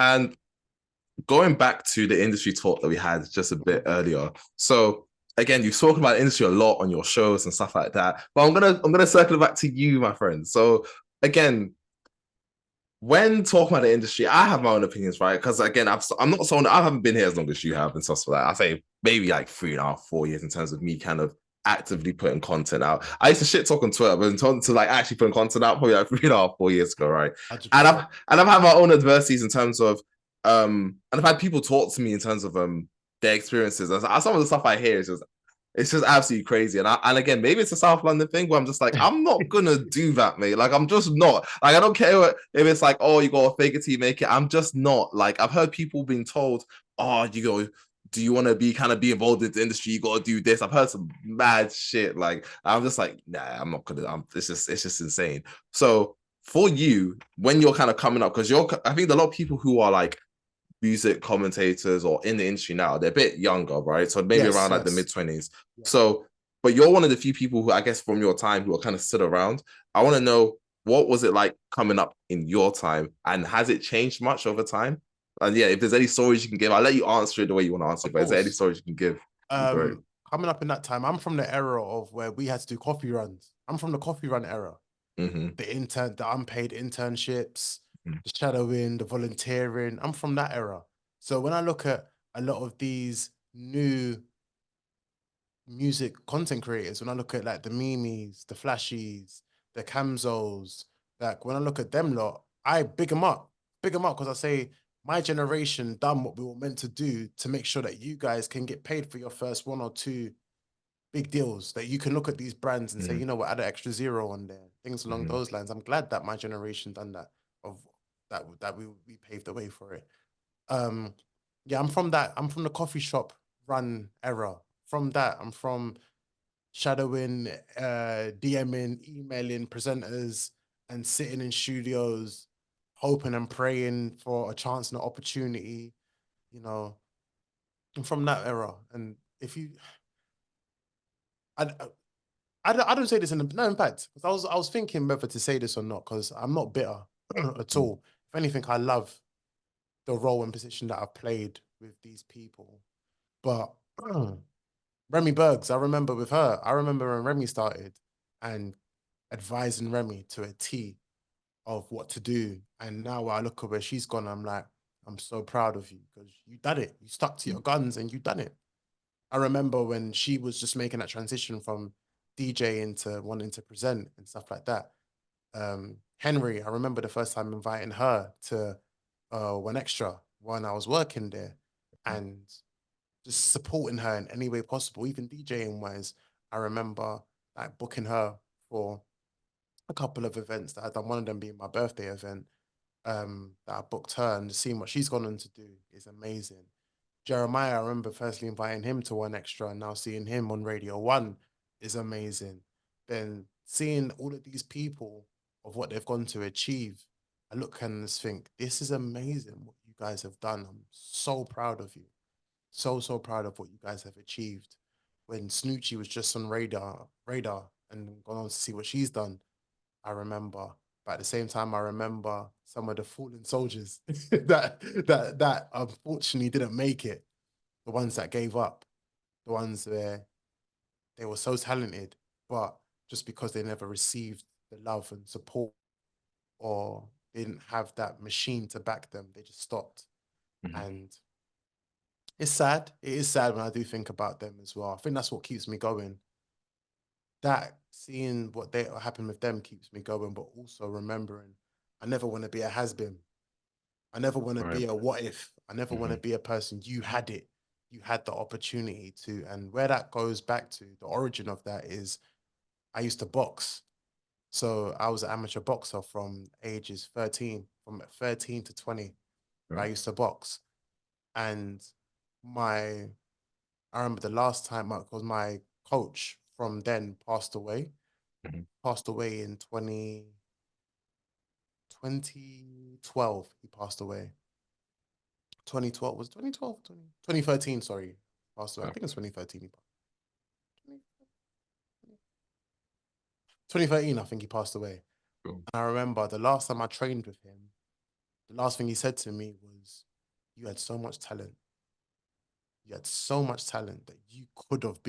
And going back to the industry talk that we had just a bit earlier. So again, you've spoken about the industry a lot on your shows and stuff like that. But I'm gonna circle back to you, my friend. So again, when talking about the industry, I have my own opinions, right? Because again, I'm not someone, I haven't been here as long as you have and stuff like that. I say maybe like 3.5, 4 years in terms of me kind of actively putting content out. I used to shit talk on Twitter, but in terms to like actually putting content out probably like 3.5, 4 years ago, right? And 100%. I've had my own adversities in terms of and I've had people talk to me in terms of their experiences. And some of the stuff I hear is just it's just absolutely crazy. And again, maybe it's a South London thing where I'm just like, I'm not gonna do that, mate. Like, I'm just not. Like, I don't care if it's like, oh, you got to fake it till you make it. I'm just not. Like, I've heard people being told, oh, do you want to be involved in the industry? You got to do this. I've heard some mad shit. Like, I'm just like, nah, I'm not gonna. It's just insane. So for you, when you're kind of coming up, because I think a lot of people who are like music commentators or in the industry now, they're a bit younger, right? So maybe Yes, around like the yes. mid-20s. Yeah. So, but you're one of the few people who I guess from your time who are kind of stood around. I want to know, what was it like coming up in your time, and has it changed much over time? And yeah, if there's any stories you can give, I'll let you answer it the way you want to answer Of it, but is there any course. stories you can give? Be great. Coming up in that time, I'm from the era of where we had to do coffee runs. I'm from the coffee run era. Mm-hmm. The unpaid internships, the shadowing, the volunteering. I'm from that era. So when I look at a lot of these new music content creators, when I look at like the Mimis, the Flashies, the Camzos, like when I look at them lot, I big them up because I say my generation done what we were meant to do to make sure that you guys can get paid for your first one or two big deals, that you can look at these brands and say, Mm-hmm. you know what, add an extra zero on there, things along Mm-hmm. those lines. I'm glad that my generation done that, of that we paved the way for it. Um, yeah, I'm from the coffee shop run era. From that, I'm from shadowing, DMing, emailing presenters and sitting in studios, hoping and praying for a chance and an opportunity, you know, I'm from that era. And if you, I, I don't say this in a, no, in fact, because I was thinking whether to say this or not, because I'm not bitter at all. If anything, I love the role and position that I've played with these people. But Remy Bergs, I remember with her, I remember when Remy started and advising Remy to a T of what to do. And now I look at where she's gone, I'm like, I'm so proud of you because you done it. You stuck to your guns and you done it. I remember when she was just making that transition from DJ into wanting to present and stuff like that. Henry, I remember the first time inviting her to One Extra when I was working there and just supporting her in any way possible, even DJing wise. I remember like booking her for a couple of events that I'd done, one of them being my birthday event, that I booked her, and seeing what she's gone on to do is amazing. Jeremiah, I remember firstly inviting him to One Extra and now seeing him on Radio One is amazing. Then seeing all of these people of what they've gone to achieve, I look and just think, this is amazing what you guys have done. I'm so proud of you. So proud of what you guys have achieved. When Snoochie was just on radar and gone on to see what she's done, I remember. But at the same time, I remember some of the fallen soldiers that unfortunately didn't make it. The ones that gave up, the ones where they were so talented, but just because they never received the love and support, or they didn't have that machine to back them, they just stopped. Mm-hmm. And it's sad. It is sad when I do think about them as well. I think that's what keeps me going. That seeing what they happen with them keeps me going, but also remembering I never want to be a has been. I never want to Right. be a what if. I never want Mm-hmm. to be a person. You had it. You had the opportunity to. And where that goes back to, the origin of that is I used to box. So I was an amateur boxer from ages 13, from 13 to 20. I Right. used to box. And my I remember the last time because my coach from then Mm-hmm. passed away in 2012. He passed away. 2012 was 2012, 2013, sorry. Passed away. I Right. think it's 2013 he passed. 2013, I think he passed away. Cool. And I remember the last time I trained with him, the last thing he said to me was, you had so much talent. You had so much talent that you could have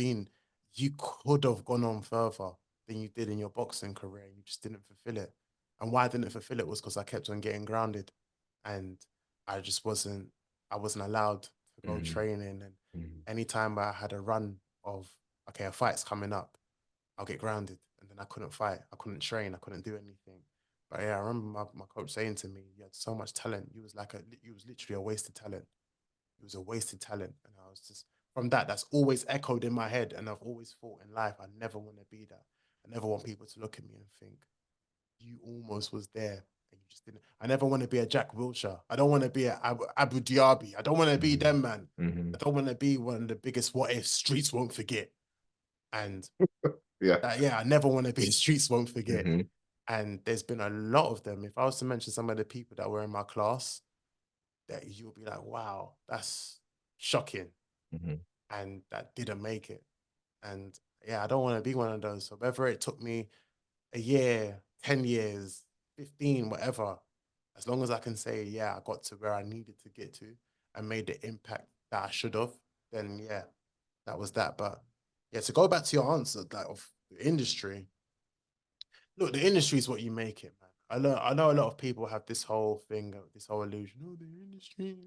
gone on further than you did in your boxing career. You just didn't fulfill it. And why I didn't fulfill it was because I kept on getting grounded, and I just I wasn't allowed to go training. And anytime I had a run of, okay, a fight's coming up, I'll get grounded, and then I couldn't fight, I couldn't train, I couldn't do anything. But yeah, I remember my coach saying to me, "You had so much talent. You was literally a wasted talent. It was a wasted talent." And I was just, from that, that's always echoed in my head. And I've always thought in life, I never want to be that. I never want people to look at me and think, you almost was there and you just didn't. I never want to be a Jack Wilshere. I don't want to be a Abu Dhabi. I don't want to be them, man. I don't want to be one of the biggest what if streets won't forget. And Yeah. yeah, I never want to be streets won't forget. And there's been a lot of them. If I was to mention some of the people that were in my class, that you'll be like, wow, that's shocking. And that didn't make it. And yeah, I don't want to be one of those. So whether it took me a year, 10 years, 15, whatever, as long as I can say, yeah, I got to where I needed to get to and made the impact that I should have, then yeah, that was that. But yeah, to go back to your answer, like of the industry, look, the industry is what you make it, man. I know a lot of people have this whole thing, this whole illusion. Oh, the industry,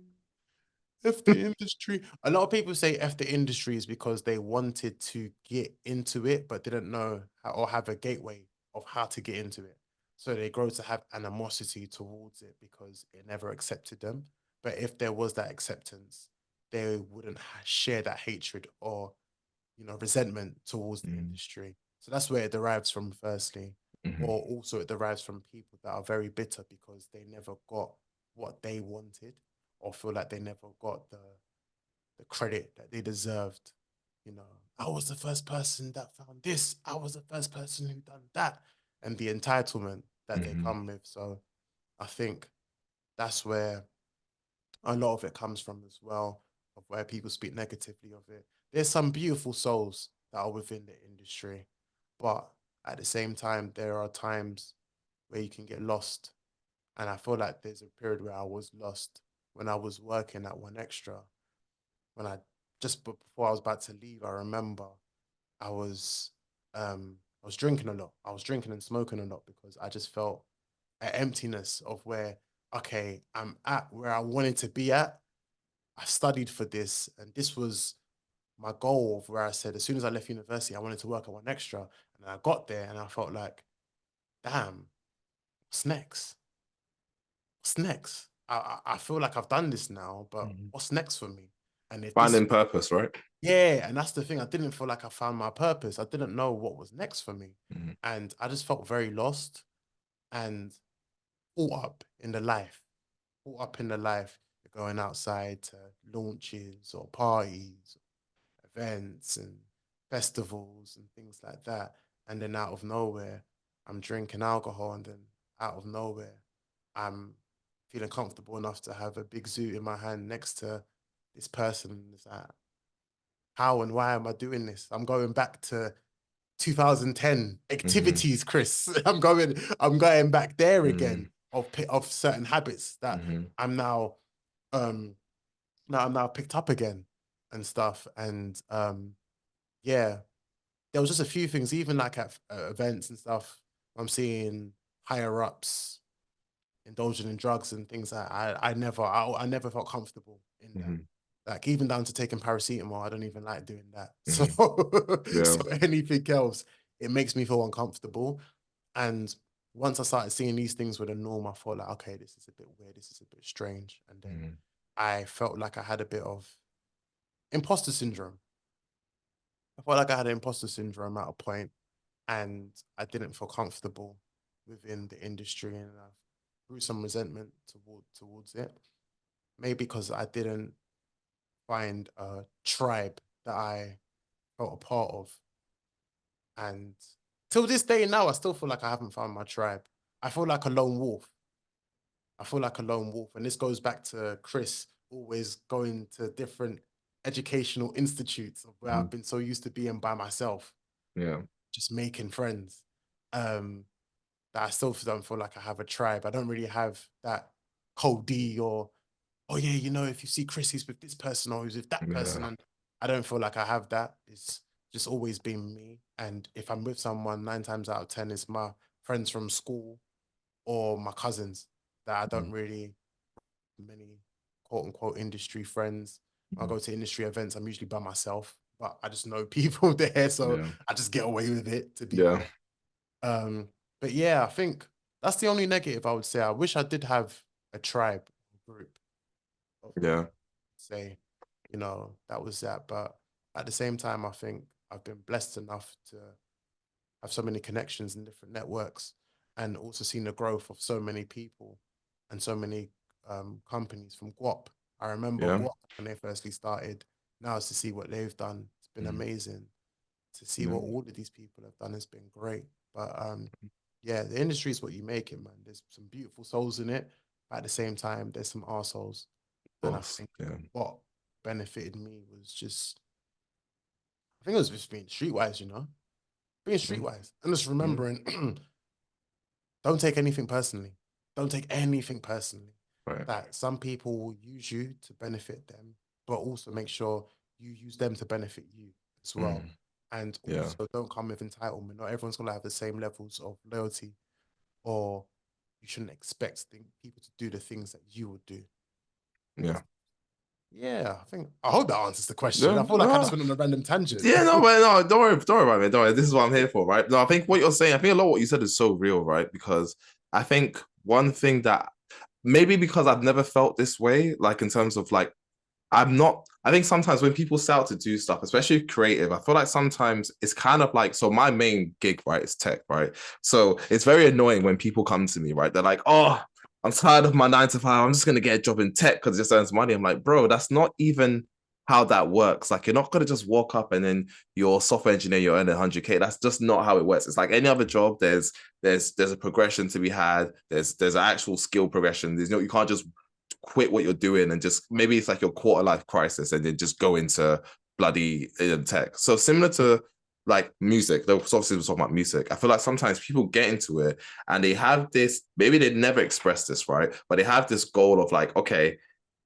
F the industry. A lot of people say F the industry is because they wanted to get into it, but didn't know how, or have a gateway of how to get into it. So they grow to have animosity towards it because it never accepted them. But if there was that acceptance, they wouldn't share that hatred or, resentment towards the industry. So that's where it derives from, firstly. Or also it derives from people that are very bitter because they never got what they wanted, or feel like they never got the credit that they deserved. I was the first person that found this. I was the first person who done that. And the entitlement that they come with. So I think that's where a lot of it comes from as well, of where people speak negatively of it. There's some beautiful souls that are within the industry, but at the same time, there are times where you can get lost. And I feel like there's a period where I was lost when I was working at One Extra. When I just before I was about to leave, I remember I was I was drinking a lot. I was drinking and smoking a lot because I just felt an emptiness of where, okay, I'm at where I wanted to be at. I studied for this, and this was my goal of where I said, as soon as I left university, I wanted to work at One Extra. And I got there and I felt like, damn, what's next? What's next? I feel like I've done this now, but what's next for me? And if this, Finding purpose, right? yeah, and that's the thing. I didn't feel like I found my purpose. I didn't know what was next for me. And I just felt very lost and caught up in the life, caught up in the life, going outside to launches or parties, events and festivals and things like that. And then out of nowhere, I'm drinking alcohol, and then out of nowhere, I'm feeling comfortable enough to have a big zoo in my hand next to this person. It's like, how and why am I doing this? I'm going back to 2010 activities, Chris. I'm going back there again of certain habits that I'm now I'm now picked up again and stuff. And yeah, there was just a few things, even like at events and stuff. I'm seeing higher ups indulging in drugs and things that I never felt comfortable in that. Like even down to taking paracetamol, I don't even like doing that. So Yeah. so anything else, it makes me feel uncomfortable. And once I started seeing these things with a norm, I thought like, okay, this is a bit weird, this is a bit strange. And then I felt like I had a bit of imposter syndrome. I felt like I had imposter syndrome at a point, and I didn't feel comfortable within the industry, and I grew some resentment towards it. Maybe because I didn't find a tribe that I felt a part of. And till this day now, I still feel like I haven't found my tribe. I feel like a lone wolf. I feel like a lone wolf. And this goes back to Chris always going to different educational institutes where I've been so used to being by myself, Yeah. just making friends. That I still don't feel like I have a tribe. I don't really have that code D or oh yeah, you know, if you see Chris, he's with this person or he's with that person, Yeah. and I don't feel like I have that. It's just always been me. And if I'm with someone, 9 times out of 10, it's my friends from school or my cousins that I don't really many quote unquote industry friends. When I Mhm. go to industry events, I'm usually by myself, but I just know people there, so Yeah. I just get away with it, to be Yeah. fair. But yeah, I think that's the only negative I would say. I wish I did have a tribe group of Yeah. say, you know, that was that. But at the same time, I think I've been blessed enough to have so many connections and different networks, and also seen the growth of so many people and so many companies from Guap. I remember Yeah. Guap when they firstly started. Now it's to see what they've done. It's been Mhm. amazing. To see Yeah. what all of these people have done has been great. But yeah, the industry is what you make it, man. There's some beautiful souls in it, but at the same time, there's some arseholes. Of And I course. think Yeah. what benefited me was just, I think it was just being streetwise, you know, being Mhm. streetwise and just Mhm. remembering, don't take anything personally. Don't take anything personally. Right. That some people will use you to benefit them, but also make sure you use them to benefit you as well. Mhm. And Yeah. also don't come with entitlement. Not everyone's gonna have the same levels of loyalty, or you shouldn't expect people to do the things that you would do. Yeah. Yeah, I hope that answers the question. No, I feel like I just no. went on a random tangent. Yeah, no, but no, don't worry about it. Don't worry. This is what I'm here for, right? No, I think what you're saying, I think a lot of what you said is so real, right? Because I think one thing that maybe because I've never felt this way, like in terms of like I'm not. I think sometimes when people set out to do stuff, especially creative, I feel like sometimes it's kind of like, so my main gig, right, is tech, right? So it's very annoying when people come to me, right? They're like, oh, I'm tired of my 9 to 5. I'm just going to get a job in tech because it just earns money. I'm like, bro, that's not even how that works. Like, you're not going to just walk up and then you're a software engineer, you're earning 100K. That's just not how it works. It's like any other job. There's a progression to be had. There's an actual skill progression. There's no, you can't just quit what you're doing and just maybe it's like your quarter life crisis and then just go into bloody tech. So similar to like music, though obviously we're talking about music. I feel like sometimes people get into it and they have this, maybe they never express this, right? But they have this goal of like, okay,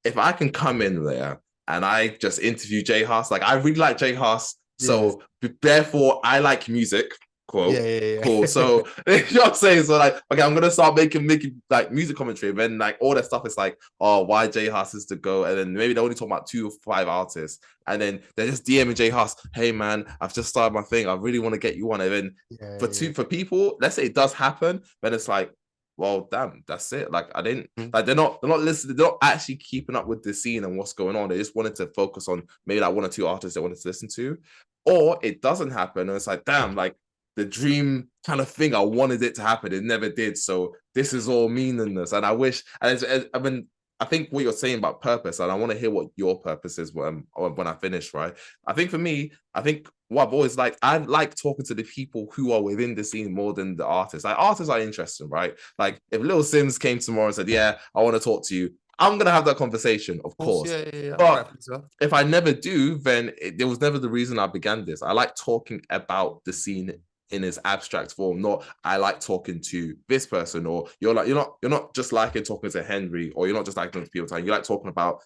if I can come in there and I just interview Jay Haas, like I really like Jay Haas, Yes. so therefore I like music. Yeah, Quote. yeah, Cool. yeah. So you know what I'm saying? So like, okay, I'm gonna start making like music commentary, and then like all that stuff is like, oh, why Jay Haas is to go, and then maybe they only talk about 2 or 5 artists, and then they're just DMing Jay Haas, hey man, I've just started my thing, I really want to get you on, and then Yeah, for yeah. people, let's say it does happen, then it's like, well, damn, that's it. Like I didn't Mm. like they're not listening, they're not actually keeping up with the scene and what's going on. They just wanted to focus on maybe like 1 or 2 artists they wanted to listen to. Or it doesn't happen, and it's like, damn, like the dream kind of thing. I wanted it to happen. It never did. So this is all meaningless. And I wish, and I mean, I think what you're saying about purpose, and I want to hear what your purpose is when I finish, right? I think for me, I think what I've always liked, I like talking to the people who are within the scene more than the artists. Like artists are interesting, right? Like if Little Sims came tomorrow and said, yeah, I want to talk to you, I'm gonna have that conversation, of Of course, course. yeah, yeah, yeah. But Rightfully so. if I never do, then there was never the reason I began this. I like talking about the scene in its abstract form, not I like talking to this person, or you're not just liking talking to Henry, or you're not just like talking to people time. You like talking about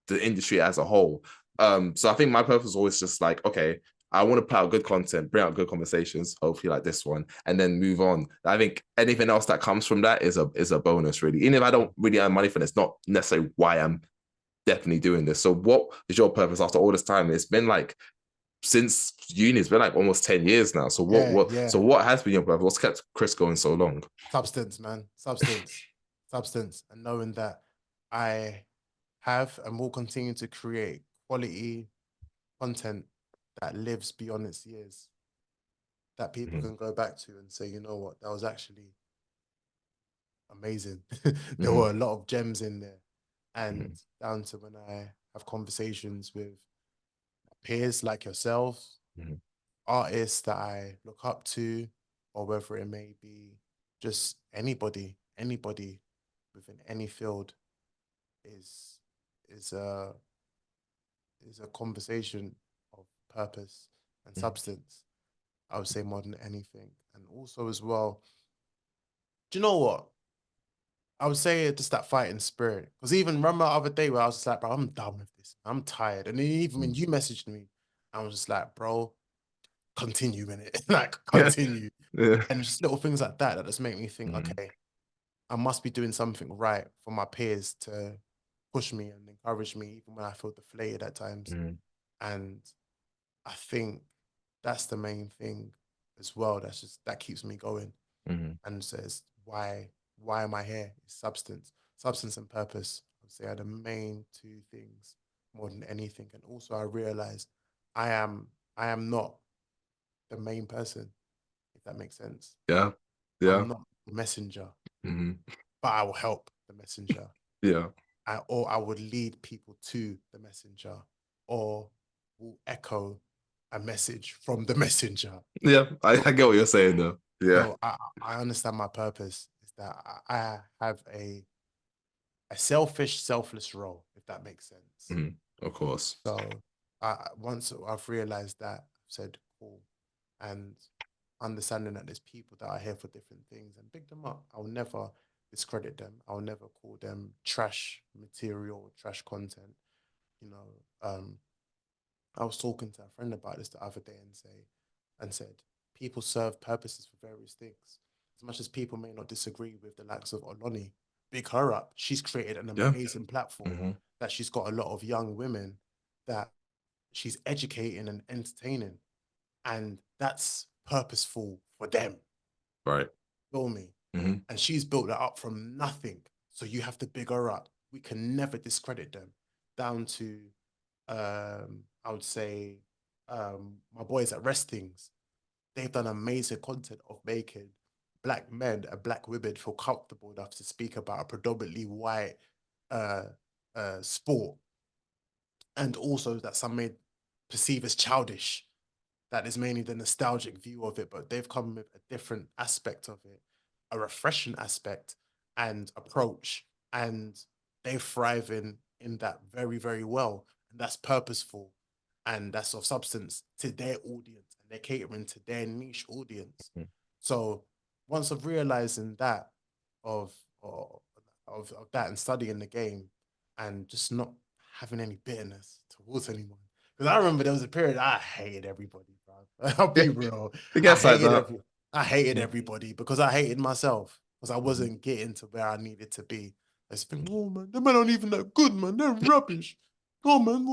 the industry as a whole. So I think my purpose is always just like, okay, I want to put out good content, bring out good conversations, hopefully like this one, and then move on. I think anything else that comes from that is a bonus, really. Even if I don't really earn money for this, not necessarily why I'm definitely doing this. So what is your purpose after all this time? It's been like since uni, it's been like almost 10 years now. So Yeah, yeah. what has been your purpose? What's kept Chris going so long? Substance, man. Substance. Substance. And knowing that I have and will continue to create quality content that lives beyond its years, that people Mhm. can go back to and say, you know what, that was actually amazing. There Mhm. were a lot of gems in there. And Mhm. down to when I have conversations with peers like yourself, Mhm. artists that I look up to, or whether it may be just anybody within any field is is a is a conversation of purpose and Mhm. substance. I would say more than anything. And also as well, do you know what? I would say just that fighting spirit. Because even remember the other day where I was just like, bro, I'm done with this. I'm tired. And then even when you messaged me, I was just like, bro, continue in it. Like, Yeah. continue. Yeah. And just little things like that that just make me think, Mm-hmm. okay, I must be doing something right for my peers to push me and encourage me, even when I feel deflated at times. Mm-hmm. And I think that's the main thing as well. That keeps me going Mm-hmm. and says, why am I here? It's substance and purpose. I'd say are the main two things more than anything. And also I realize I am not the main person, if that makes sense. Yeah. Yeah. I'm not the messenger, Mm-hmm. but I will help the messenger. Yeah. Or I would lead people to the messenger, or will echo a message from the messenger. Yeah. I get what you're saying though. Yeah. So I understand my purpose is that I have a selfish, selfless role, if that makes sense. Mm-hmm. Of course. So once I've realized that, I've said, cool. And understanding that there's people that are here for different things and pick them up. I'll never discredit them. I'll never call them trash material, trash content. You know, I was talking to a friend about this the other day and said people serve purposes for various things. As much as people may not disagree with the likes of Oloni, big her up. She's created an Yeah. amazing platform Mm-hmm. that she's got a lot of young women that she's educating and entertaining. And that's purposeful for them. Right. Feel me? Mm-hmm. And she's built that up from nothing. So you have to big her up. We can never discredit them. Down to I would say my boys at Restings, they've done amazing content of making black men and black women feel comfortable enough to speak about a predominantly white uh, sport, and also that some may perceive as childish. That is mainly the nostalgic view of it, but they've come with a different aspect of it, a refreshing aspect and approach, and they thrive in that very, very well. And that's purposeful and that's of substance to their audience, and they're catering to their niche audience. So once of realizing that of of, of that and studying the game and just not having any bitterness towards anyone. Because I remember there was a period I hated everybody, bro. I'll Yeah. be real. It gets like that. I hated Mhm. everybody because I hated myself because I Mhm. wasn't getting to where I needed to be. I just think, oh man, them men aren't even that good, man. They're rubbish. Oh man,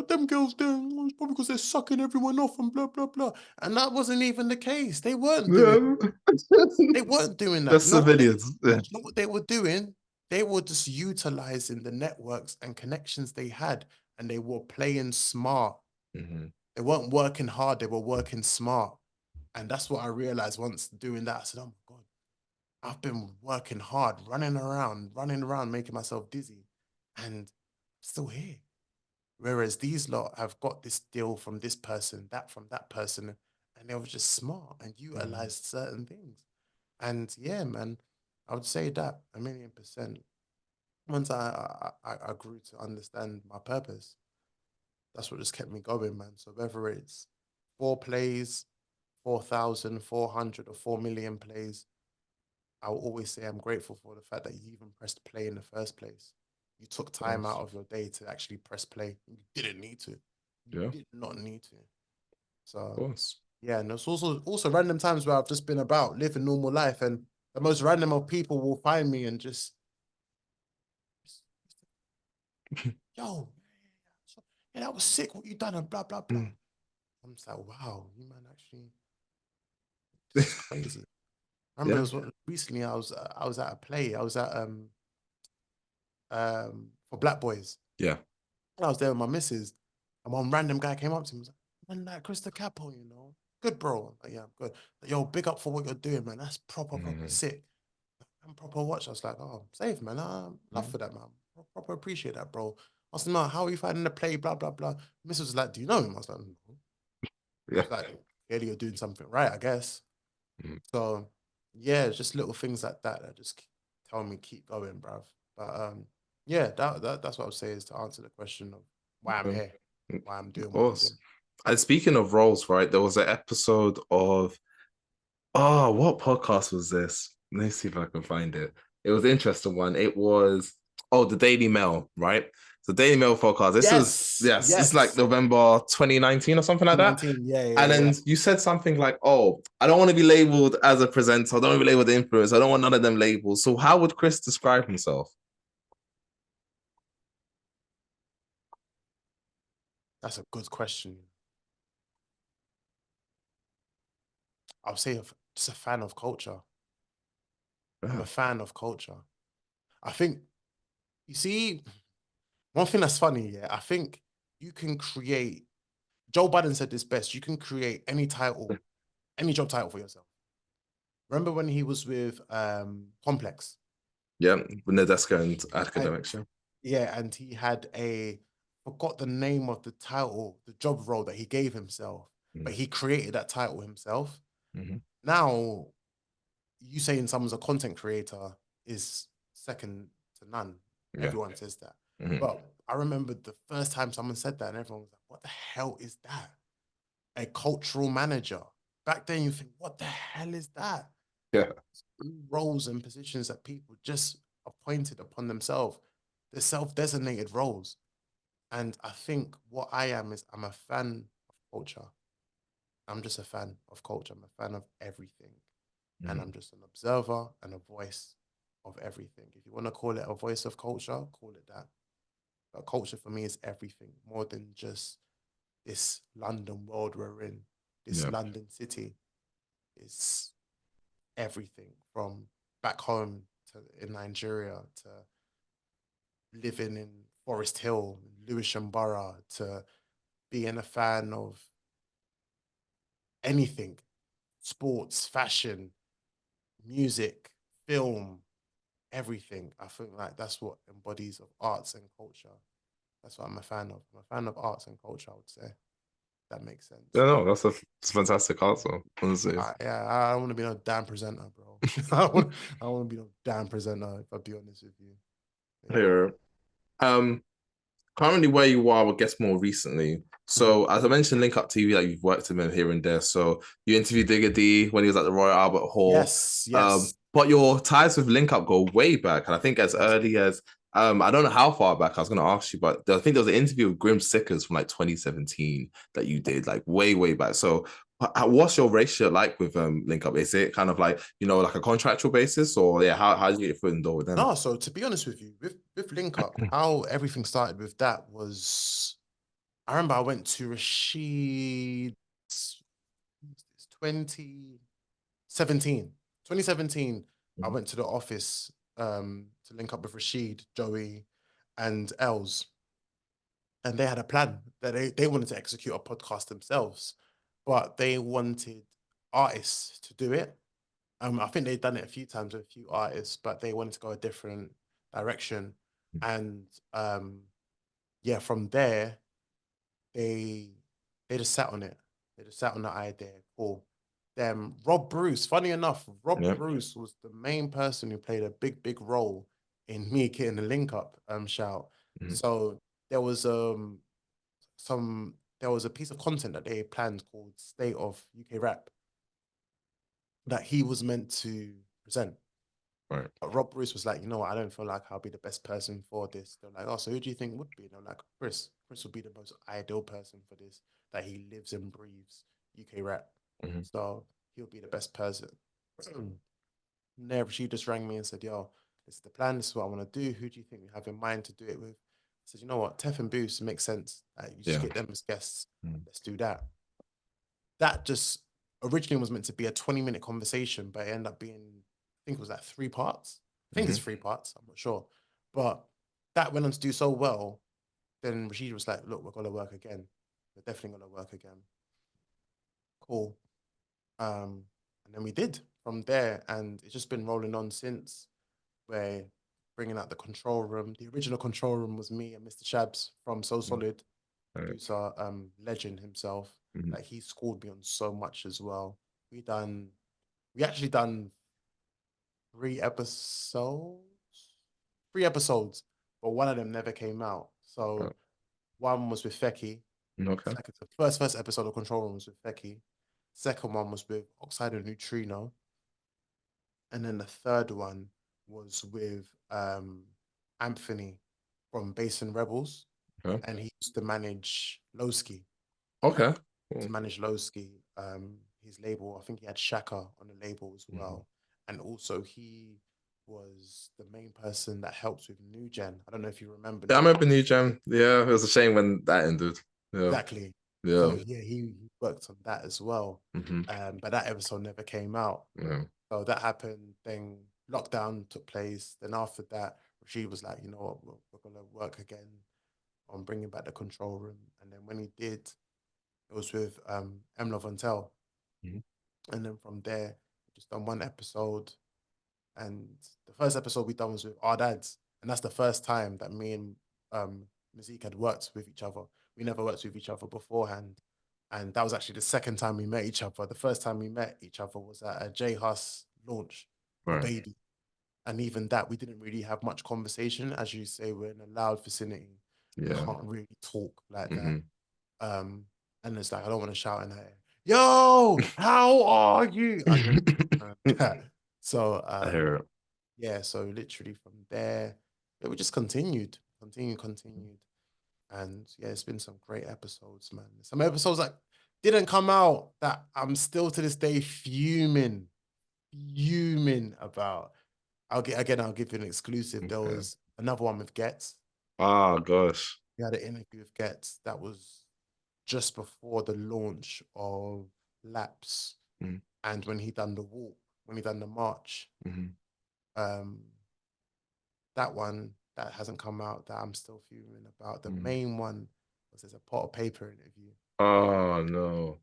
them girls there, it's probably because they're sucking everyone off and blah blah blah. And that wasn't even the case. They weren't doing. Yeah. They weren't doing The that. civilians. Yeah. You know what they were doing? They were just utilizing the networks and connections they had, and they were playing smart. Mm-hmm. They weren't working hard, they were working smart. And that's what I realized once doing that. I said, oh my God, I've been working hard, running around, making myself dizzy, and I'm still here. Whereas these lot have got this deal from this person, that from that person, and they were just smart and Mm-hmm. utilized certain things. And yeah, man, I would say that 1,000,000%. Once I grew to understand my purpose, that's what just kept me going, man. So whether it's 4 plays, 4,400 or 4 million plays, I will always say I'm grateful for the fact that you even pressed play in the first place. You took Of time out course. of your day to actually press play. You didn't need to. You Yeah. Of did not need to. So course. yeah, and there's also random times where I've just been about living normal life, and the most random of people will find me and just yo, yeah, that was sick what you done and blah blah blah. Mm. I'm just like, wow, you man, actually, this is crazy. I remember it Yeah. was recently I was at a play. I was at for Black Boys. Yeah. And I was there with my missus, and one random guy came up to me and was like, man, that Krista Capo, you know. Good, bro. Like, yeah, I'm good. Like, yo, big up for what you're doing, man. That's proper, proper Mm-hmm. sick. And proper watch. I was like, oh, safe, man. Love Mm-hmm. for that, man. Proper appreciate that, bro. I was like, no, how are you finding the play? Blah, blah, blah. Missus was like, do you know him? I was like, no. Yeah. She's like, clearly you're doing something right, I guess. Mm-hmm. So, yeah, it's just little things like that that just tell me keep going, bruv. But yeah, that's what I would say is to answer the question of why I'm Yeah. here, why I'm Of doing what I'm course. doing. And speaking of roles, right? There was an episode of what podcast was this? Let me see if I can find it. It was an interesting one. It was the Daily Mail, right? So Daily Mail podcast. This is Yes, yes, this is like yes. November 2019 or something like that. 19. Yeah, yeah, And yeah. then you said something like, "Oh, I don't want to be labeled as a presenter. I don't want to be labeled the influencer. I don't want none of them labels." So how would Chris describe himself? That's a good question. I'll say just a fan of culture. I'm Yeah. a fan of culture. I think, you see, one thing that's funny, yeah, I think you can create, Joe Biden said this best, you can create any title, any job title for yourself. Remember when he was with Complex? Yeah, Nadeska and And, academics. Yeah. yeah, and he had forgot the name of the title, the job role that he gave himself, but he created that title himself. Mm-hmm. Now, you saying someone's a content creator is second to none. Yeah. Everyone says that. Mm-hmm. But I remember the first time someone said that, and everyone was like, what the hell is that? A cultural manager. Back then, you think, what the hell is that? Yeah. Roles and positions that people just appointed upon themselves. They're self-designated roles. And I think what I am is I'm a fan of culture. I'm just a fan of culture. I'm a fan of everything. And I'm just an observer and a voice of everything. If you want to call it a voice of culture, call it that. But culture for me is everything, more than just this London world we're in, this Yeah. London city. It's everything from back home to in Nigeria to living in Forest Hill, Lewisham Borough, to being a fan of anything, sports, fashion, music, film, everything. I think like that's what embodies of arts and culture. That's what I'm a fan of. I'm a fan of arts and culture, I would say. That makes sense. Yeah, no, that's a fantastic answer, honestly. Yeah, I don't want to be no damn presenter, bro. I want to be no damn presenter, if I'll be honest with you. Yeah. Here. Um, Currently where you are, I guess more recently. Mhm. So as I mentioned, Linkup TV, like you've worked with him here and there. So you interviewed Digger D when he was at the Royal Albert Hall. Yes, yes, But your ties with Linkup go way back. And I think as yes. early as I don't know how far back I was gonna ask you, but I think there was an interview with Grim Sickers from like 2017 that you did, like way, way back. So what's your relationship like with Linkup? Is it kind of like, like a contractual basis, or yeah, how do you get your foot in the door with them? No, so to be honest with you, with Link Up, how everything started with that was I remember I went to Rashid's 2017. 2017, I went to the office to link up with Rashid, Joey, and Els. And they had a plan that they wanted to execute a podcast themselves, but they wanted artists to do it. I think they'd done it a few times with a few artists, but they wanted to go a different direction. And yeah, from there, they they just sat on it. They just sat on the idea. Cool. Then Rob Bruce, funny enough, Rob Yeah. Bruce was the main person who played a big role in me getting the link up shout. Mhm. So there was there was a piece of content that they planned called State of UK Rap that he was meant to present. Right. But Rob Bruce was like, you know what, I don't feel like I'll be the best person for this. They're like, oh, so who do you think would be? And I'm like, Chris. Chris would be the most ideal person for this, that he lives and breathes UK rap. Mhm. So he'll be the best person. Never, she just rang me and said, yo, this is the plan, this is what I want to do. Who do you think we have in mind to do it with? I said, you know what, Tef and Boost makes sense. You just Yeah. get them as guests. Mhm. Let's do that. That just originally was meant to be a 20-minute conversation, but it ended up being, I think it was like 3 parts. I think it's Mhm. 3 parts, I'm not sure. But that went on to do so well. Then Rashid was like, look, we're gonna work again. We're definitely gonna work again. Cool. And then we did from there, and it's just been rolling on since. We're bringing out the control room. The original control room was me and Mr. Shabs from So Solid, Right. producer, legend himself. Mhm. Like he schooled me on so much as well. We actually done 3 episodes, 3 episodes, but one of them never came out. Oh, So one was with Feki. okay. The first episode of Control Room was with Feki. Second one was with Oxide and Neutrino. And then the third one was with Anthony from Basin Rebels, Okay. and he used to manage Lowski. Okay. To Cool. manage Lowski, his label. I think he had Shaka on the label as Mhm. well, and also he was the main person that helps with New Gen. I don't know if you remember Yeah, I New remember Gen. New Gem. Yeah, it was a shame when that ended. Yeah. Exactly. Yeah. So yeah, he worked on that as well. Hmm. But that episode never came out. Yeah. So that happened. Then lockdown took place. Then after that, she was like, you know what, we're gonna work again on bringing back the control room. And then when he did, it was with M. Tel. Mhm. And then from there, just done one episode. And the first episode we done was with our dads. And that's the first time that me and Mazik had worked with each other. We never worked with each other beforehand. And that was actually the second time we met each other. The first time we met each other was at a J Hus launch for Right. Baby. And even that, we didn't really have much conversation. As you say, we're in a loud vicinity. We Yeah. can't really talk like that. Hmm. Um, and it's like, I don't want to shout in her ear, yo, how are you? I don't so I hear it. yeah, so literally from there, yeah, we just continued. And yeah, it's been some great episodes, man. Some episodes that didn't come out that I'm still to this day fuming about. I'll give you an exclusive. There Okay. was another one with Getz. Ah, gosh. We had an interview with Getz that was just before the launch of Laps, Mm-hmm. and when he done the walk, when he done the march, Mm-hmm. um, that one that hasn't come out that I'm still fuming about. The main one was there's a pot of paper interview, Oh no.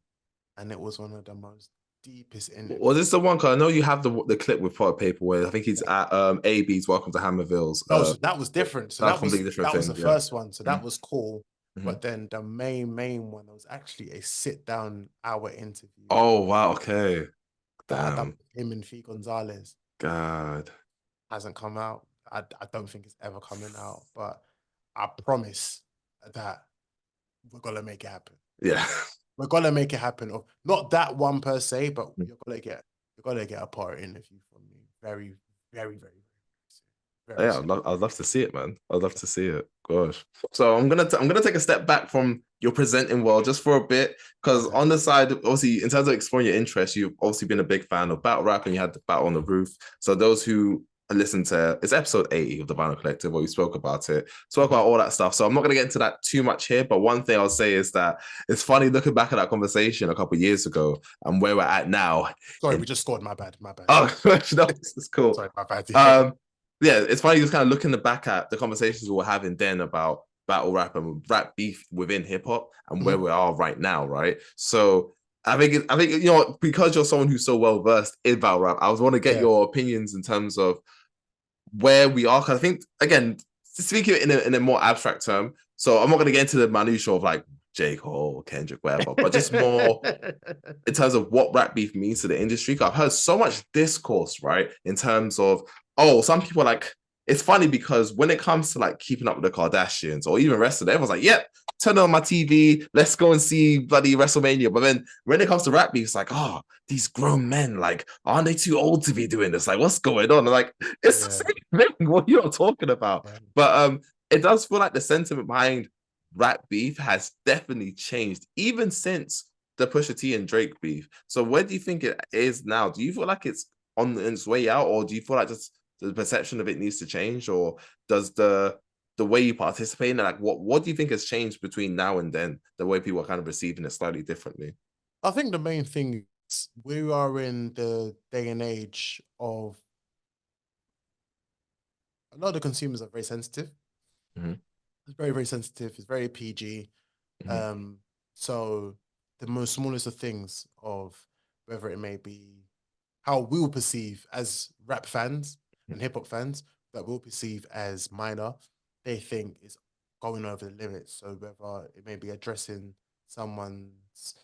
and it was one of the most deepest Was interviews. this the one? Cause I know you have the clip with Pot of Paper where I think he's Yeah. at AB's Welcome to Hammerville's. No, so that was different. So That's a completely different that was thing. the Yeah. first one. So that was cool. Mm-hmm. But then the main one was actually a sit down hour interview Oh wow. Okay. that I done Damn. with him and Fee Gonzalez. God. Hasn't come out. I don't think it's ever coming out, but I promise that we're gonna make it happen. Yeah. We're gonna make it happen. Or not that one per se, but you're gonna get a part interview from me. Very, very, very, very Yeah, soon. I'd love to see it, man. I'd love to see it. Gosh. So I'm gonna take a step back from your presenting world just for a bit, because Okay. on the side, obviously, in terms of exploring your interests, you've obviously been a big fan of battle rap, and you had the battle on the roof. So those who listen to it's episode 80 of the Vinyl Collective, where we spoke about it, spoke about all that stuff. So I'm not gonna get into that too much here, but one thing I'll say is that it's funny looking back at that conversation a couple of years ago and where we're at now. Sorry, we And just scored. My bad. My bad. oh, no, it's cool. Sorry, my bad. Yeah. Um, yeah, it's funny just kind of looking back at the conversations we were having then about battle rap and rap beef within hip hop and where we are right now, right? So I think you know, because you're someone who's so well versed in battle rap, I was want to get Yeah. your opinions in terms of where we are. Because I think again, speaking in a more abstract term, so I'm not going to get into the minutiae of like J. Cole, Kendrick, whatever, but just more in terms of what rap beef means to the industry. I've heard so much discourse, right? In terms of, oh, some people are like, it's funny because when it comes to like keeping up with the Kardashians or even rest of them, everyone's like, yep, turn on my TV, let's go and see bloody WrestleMania. But then when it comes to rap beef, it's like, oh, these grown men, like, aren't they too old to be doing this? Like, what's going on? Like, it's the Yeah. same thing. What you're talking about. Yeah. But it does feel like the sentiment behind rap beef has definitely changed, even since the Pusha T and Drake beef. So where do you think it is now? Do you feel like it's on its way out, or do you feel like just the perception of it needs to change, or does the way you participate in it, like what do you think has changed between now and then? The way people are kind of receiving it slightly differently. I think the main thing is we are in the day and age of a lot of the consumers are very sensitive. Mm-hmm. It's very, very sensitive. It's very PG. Mm-hmm. So the most smallest of things of whether it may be how we'll perceive as rap fans and hip hop fans that we'll perceive as minor, they think is going over the limits. So whether it may be addressing someone's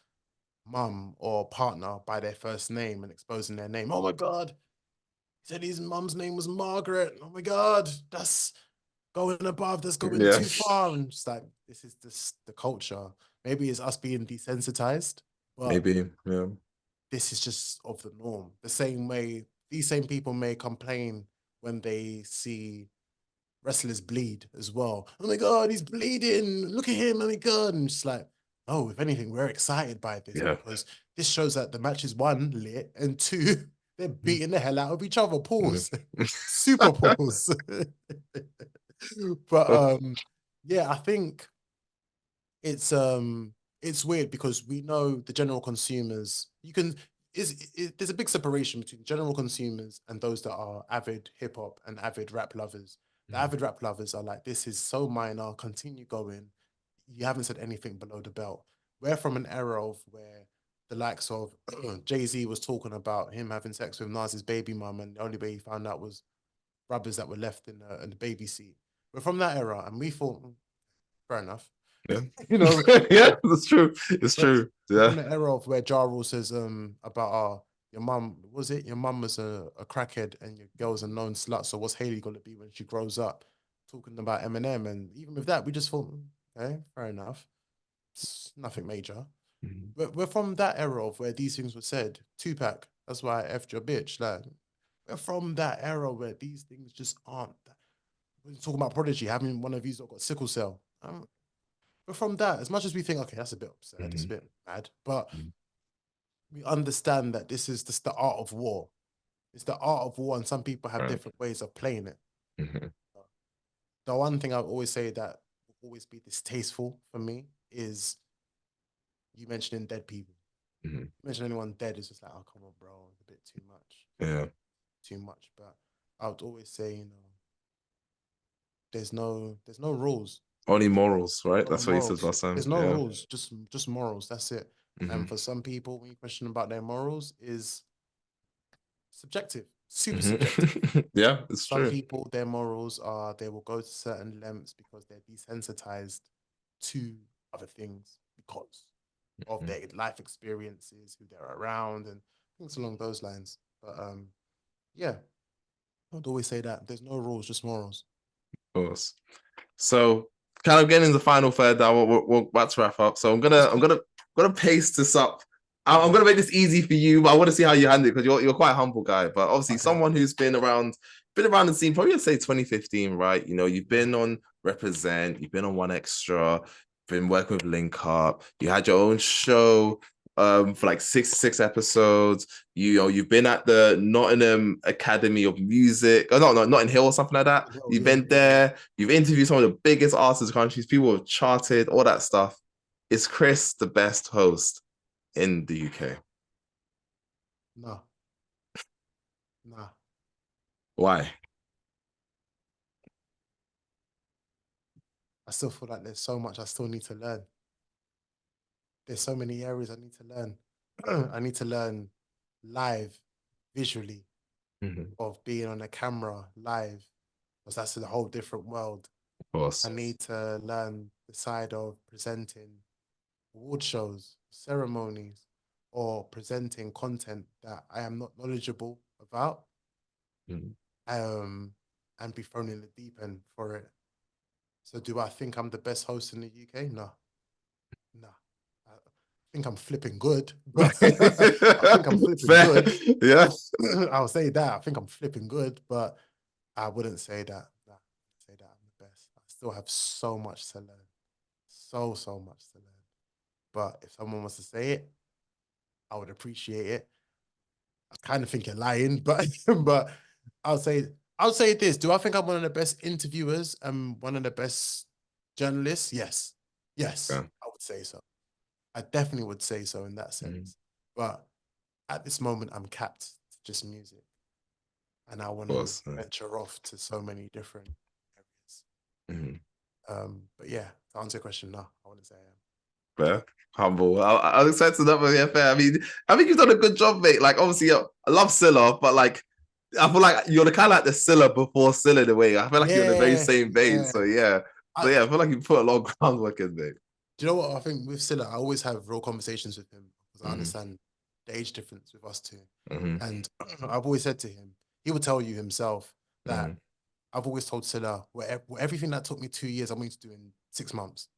mum or partner by their first name and exposing their name. Oh my God, he said his mum's name was Margaret. Oh my God, that's going above, that's going Yeah, too far. And just like, this is the culture. Maybe it's us being desensitized, but maybe. Yeah. this is just of the norm. The same way these same people may complain when they see wrestlers bleed as well. Oh my God, he's bleeding. Look at him. Oh my God. And it's like, oh, if anything, we're excited by this because this shows that the match is one, lit, and two, they're beating the hell out of each other. Pause. Super pause. But yeah, I think it's weird because we know the general consumers, there's a big separation between general consumers and those that are avid hip hop and avid rap lovers. The avid rap lovers are like, this is so minor, continue going. You haven't said anything below the belt. We're from an era of where the likes of Jay-Z was talking about him having sex with Nas's baby mum, and the only way he found out was rubbers that were left in the baby seat. We're from that era, and we thought, fair enough. Yeah. You know, Yeah, that's true. It's true. we're Yeah. from the era of where Ja Rule says about your mum, was it your mum was a crackhead and your girl's a known slut, so what's Haley gonna be when she grows up? Talking about Eminem, and even with that, we just thought, okay, fair enough. It's nothing major. But we're from that era of where these things were said. Tupac, that's why I effed your bitch. Like, we're from that era where these things just aren't. We're talking about Prodigy having one of these that got sickle cell. But from that, as much as we think, okay, that's a bit absurd, it's a bit mad, but we understand that this is just the art of war. It's the art of war, and some people have different ways of playing it. The one thing I always say that will always be distasteful for me is you mentioning dead people. You mention anyone dead, it's just like, oh, come on, bro, it's a bit too much. Yeah. Too much. But I would always say, you know, there's no rules. Only morals, right? No That's what you said morals. last time. There's no Yeah. rules, just morals. That's it. And for some people, when you question about their morals, is subjective, super subjective. Yeah, it's Some true. people, their morals are they will go to certain lengths because they're desensitized to other things because of their life experiences, who they're around, and things along those lines. But yeah, I'd always say that there's no rules, just morals. Of course. So kind of getting in the final third now, we're about to wrap up. So I'm gonna pace this up. I'm gonna make this easy for you, but I want to see how you handle it because you're quite a humble guy. But obviously, someone who's been around the scene, probably I'd say 2015, right? You know, you've been on Represent, you've been on One Extra, been working with Linkup, you had your own show for like six episodes. You've been at the Nottingham Academy of Music, or no, Notting Hill or something like that. You've been there, you've interviewed some of the biggest artists in the countries, people have charted, all that stuff. Is Chris the best host in the UK? No. Nah. Why? I still feel like there's so much I still need to learn. There's so many areas I need to learn. I need to learn live, visually, of being on a camera live, because that's a whole different world. Of course. I need to learn the side of presenting award shows, ceremonies, or presenting content that I am not knowledgeable about, and be thrown in the deep end for it. So do I think I'm the best host in the UK? No. No. I think I'm flipping good, but I think I'm flipping Fair. good. Yeah. I'll say that. I think I'm flipping good, but I wouldn't say that. Nah, say that I'm the best. I still have so much to learn. So much to learn. But if someone wants to say it, I would appreciate it. I kind of think you're lying, but I'll say this. Do I think I'm one of the best interviewers and one of the best journalists? Yes. Yes, Yeah. I would say so. I definitely would say so in that sense. But at this moment, I'm capped to just music. And I want to venture off to so many different areas. But yeah, to answer your question, no, I wouldn't say I am. Fair. Humble. I was excited to that, but yeah, fair. I mean, I think you've done a good job, mate. Like, obviously, I love Scylla, but like, I feel like you're the kind of like the Scylla before Scylla in a way. I feel like you're in the very same vein. So yeah. I feel like you put a lot of groundwork in, mate. Do you know what? I think with Scylla, I always have real conversations with him because I understand the age difference with us two. And I've always said to him, he would tell you himself that I've always told Scylla, everything that took me 2 years, I'm going to do in 6 months.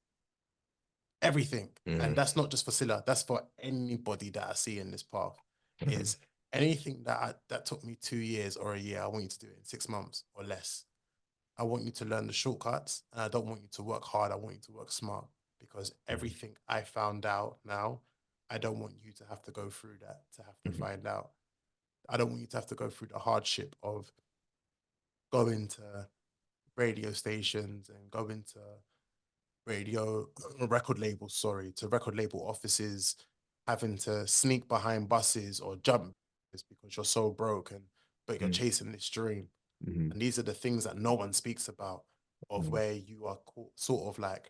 Everything. And that's not just for Scylla, that's for anybody that I see in this path, is anything that took me 2 years or a year, I want you to do it in 6 months or less. I want you to learn the shortcuts, and I don't want you to work hard. I want you to work smart, because everything I found out now, I don't want you to have to go through that, to have to find out. I don't want you to have to go through the hardship of going to radio stations and going to radio record labels, sorry, to record label offices, having to sneak behind buses or jump because you're so broken, but you're chasing this dream. And these are the things that no one speaks about, of where you are sort of like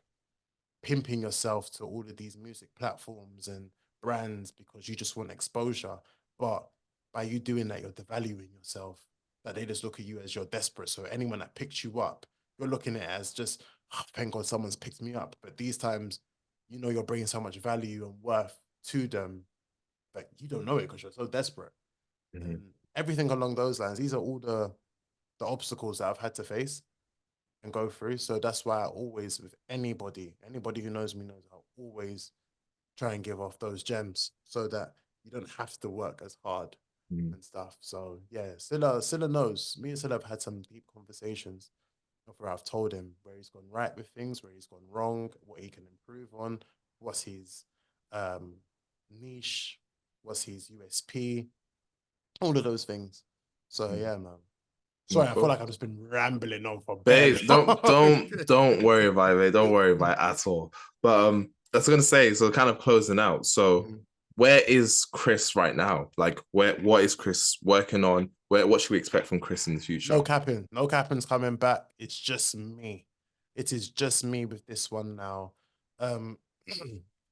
pimping yourself to all of these music platforms and brands because you just want exposure. But by you doing that, you're devaluing yourself. That they just look at you as you're desperate. So anyone that picks you up, you're looking at it as just, oh, thank God someone's picked me up. But these times, you know, you're bringing so much value and worth to them, but you don't know it because you're so desperate. And everything along those lines, these are all the obstacles that I've had to face and go through. So that's why I always, with anybody who knows me knows, I'll always try and give off those gems so that you don't have to work as hard and stuff. So yeah, Silla knows. Me and Silla have had some deep conversations where I've told him where he's gone right with things, where he's gone wrong, what he can improve on, what's his niche, what's his USP, all of those things. So yeah, man. Sorry, I feel like I've just been rambling on for bare. Babes, don't worry about it, mate. Don't worry about it at all. But that's what I was gonna say. So kind of closing out. So where is Chris right now? Like what is Chris working on? What should we expect from Chris in the future? No capping's coming back. It's just me. It is just me with this one now. Um,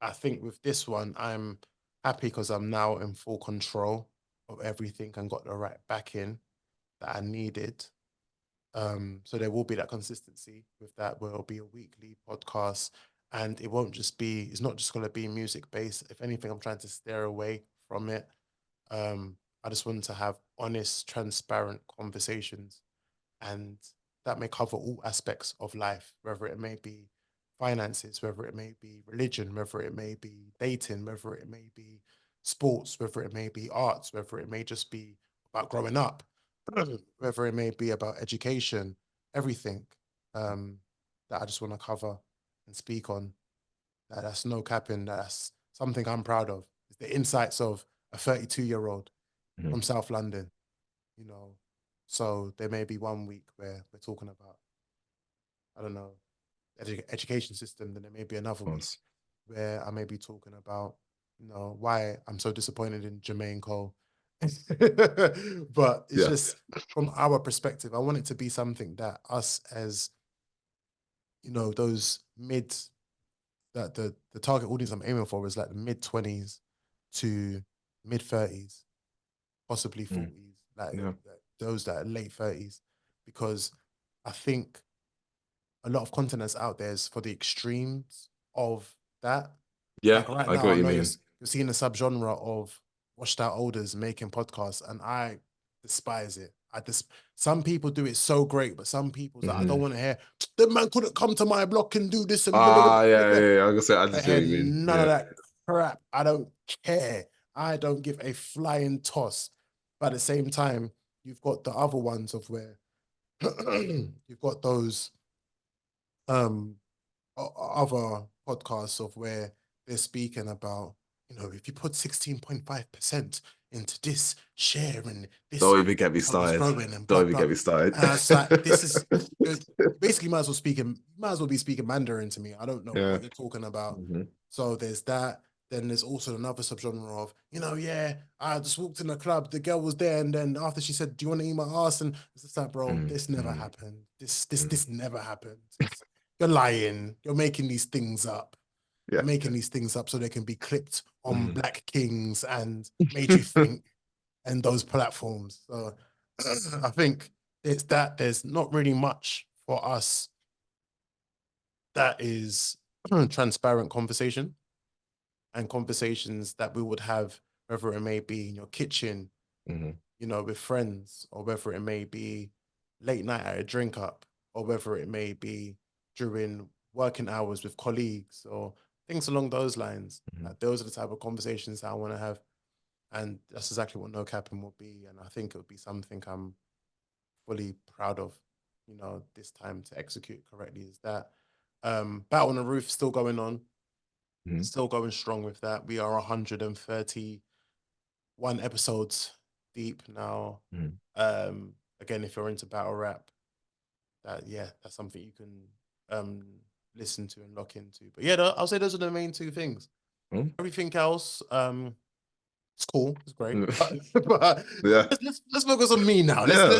I think with this one, I'm happy because I'm now in full control of everything and got the right backing that I needed. So there will be that consistency with that, where it'll be a weekly podcast, and it won't just be, it's not just going to be music based. If anything, I'm trying to steer away from it. I just want to have honest, transparent conversations, and that may cover all aspects of life, whether it may be finances, whether it may be religion, whether it may be dating, whether it may be sports, whether it may be arts, whether it may just be about growing up, whether it may be about education, everything that I just want to cover and speak on. That's no capping. That's something I'm proud of. It's the insights of a 32-year-old from South London, you know. So there may be one week where we're talking about, I don't know, education system. Then there may be another week where I may be talking about, you know, why I'm so disappointed in Jermaine Cole. But it's just from our perspective, I want it to be something that us as, you know, those that the target audience I'm aiming for is like the mid-20s to mid-30s, possibly 40s, like those that are late 30s, because I think a lot of content that's out there is for the extremes of that. Yeah, like right I get now, what I you know mean. you're seeing a subgenre of washed out olders making podcasts, and I despise it. Some people do it so great, but some people's like, I don't want to hear the man couldn't come to my block and do this and Yeah. I was gonna say, I I just get hear what you mean. none of that crap. I don't care. I don't give a flying toss. But at the same time, you've got the other ones of where you've got those other podcasts of where they're speaking about, you know, if you put 16.5% into this share and this Don't even get me is started. growing and Don't blah even blah. get me started. And I was like, this is basically might as well be speaking Mandarin to me. I don't know what you're talking about. So there's that. Then there's also another subgenre of, you know, yeah, I just walked in the club, the girl was there, and then after she said, "Do you want to eat my ass?" And it's just like, bro, this never happened. This never happened. You're lying. You're making these things up. You're making these things up so they can be clipped on Black Kings and Made You Think and those platforms. So I think it's that there's not really much for us that is transparent conversation, and conversations that we would have, whether it may be in your kitchen, you know, with friends, or whether it may be late night at a drink up, or whether it may be during working hours with colleagues, or things along those lines. Like, those are the type of conversations that I want to have. And that's exactly what No Capping will be. And I think it would be something I'm fully proud of, you know, this time to execute correctly. Is that Battle on the Roof still going on, still going strong with that. We are 131 episodes deep now. Again, if you're into battle rap, that's something you can listen to and lock into. But yeah, I'll say those are the main two things. Everything else, it's cool, it's great. But Yeah. let's focus on me now. Yeah.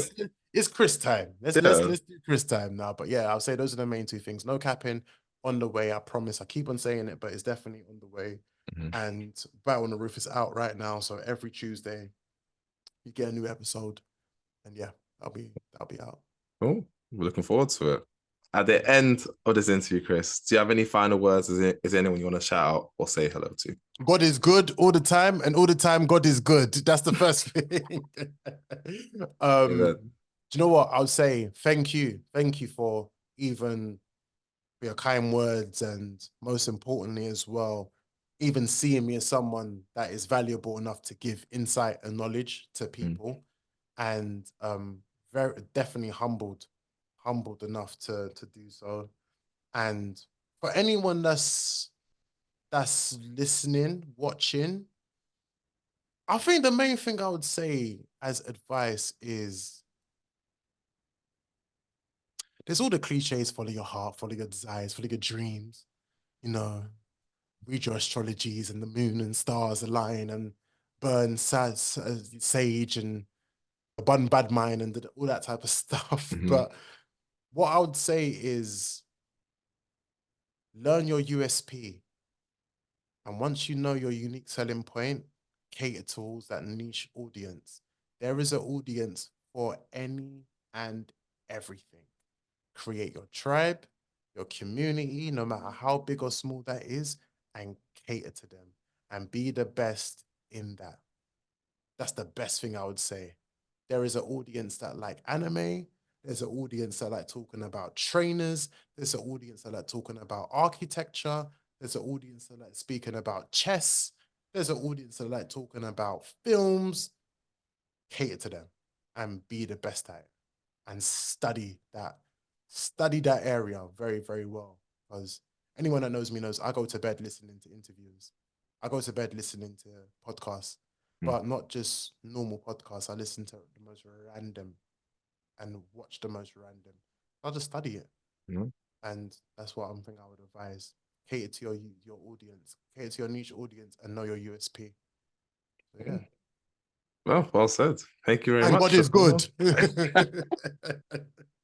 It's Chris time. Let's Yeah. do Chris time now. But yeah, I'll say those are the main two things. No Capping on the way. I promise. I keep on saying it, but it's definitely on the way. And Battle on the Roof is out right now. So every Tuesday you get a new episode. And yeah, that'll be out. Oh, we're looking forward to it. At the end of this interview, Chris, do you have any final words? Is there anyone you want to shout out or say hello to? God is good all the time, and all the time God is good. That's the first thing. Do you know what? I'll say thank you. Thank you for even your kind words, and most importantly as well, even seeing me as someone that is valuable enough to give insight and knowledge to people. And very definitely humbled enough to do so. And for anyone that's listening, watching, I think the main thing I would say as advice is there's all the cliches: follow your heart, follow your desires, follow your dreams, you know, read your astrologies and the moon and stars align and burn sage and bun bad mind and all that type of stuff. But what I would say is learn your USP. And once you know your unique selling point, cater towards that niche audience. There is an audience for any and everything. Create your tribe, your community, no matter how big or small that is, and cater to them and be the best in that. That's the best thing I would say. There is an audience that like anime. There's an audience that like talking about trainers. There's an audience that like talking about architecture. There's an audience that like speaking about chess. There's an audience that like talking about films. Cater to them and be the best at it and study that. Study that area very, very well. Because anyone that knows me knows I go to bed listening to interviews. I go to bed listening to podcasts, but not just normal podcasts. I listen to the most random and watch the most random. I'll just study it. And that's what I'm thinking I would advise. Cater to your audience, cater to your niche audience, and know your USP. So, yeah. Well said. Thank you very And much. God is good.